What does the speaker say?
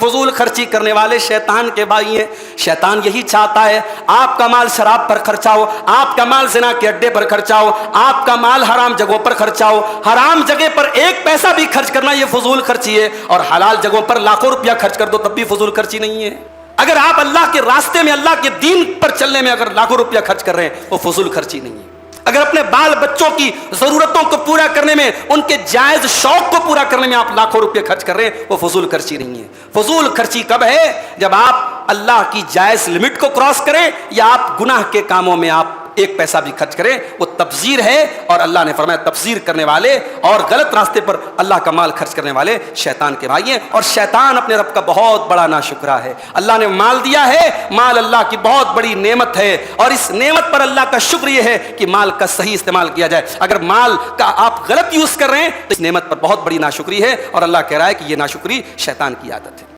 फजूल खर्ची करने वाले शैतान के भाई हैं। शैतान यही चाहता है आपका माल शराब पर खर्चा हो, आपका माल ज़िना के अड्डे पर खर्चा हो, आपका माल हराम जगहों पर खर्चा हो। हराम जगह पर एक पैसा भी खर्च करना यह फजूल खर्ची है, और हलाल जगहों पर लाखों रुपया खर्च कर दो तब भी फजूल खर्ची नहीं है। अगर आप अल्लाह के रास्ते में, अल्लाह के दीन पर चलने में अगर लाखों रुपया खर्च कर रहे हैं, वो फजूल खर्ची नहीं है। अगर अपने बाल बच्चों की जरूरतों को पूरा करने में, उनके जायज शौक को पूरा करने में आप लाखों रुपए खर्च कर रहे हैं, वो फजूल खर्ची नहीं है। फजूल खर्ची कब है? जब आप अल्लाह की जायज लिमिट को क्रॉस करें, या आप गुनाह के कामों में आप एक पैसा भी खर्च करें, वो तब्जीर है। और अल्लाह ने फरमाया तब्जीर करने वाले और गलत रास्ते पर अल्लाह का माल खर्च करने वाले शैतान के भाई हैं। और शैतान अपने रब का बहुत बड़ा नाशुक्रा है। अल्लाह ने माल दिया है, माल अल्लाह की बहुत बड़ी नेमत है, और इस नेमत पर अल्लाह का शुक्र यह है कि माल का सही इस्तेमाल किया जाए। अगर माल का आप गलत यूज कर रहे हैं तो इस नेमत पर बहुत बड़ी नाशुक्री है, और अल्लाह कह रहा है कि यह नाशुक्री शैतान की आदत है।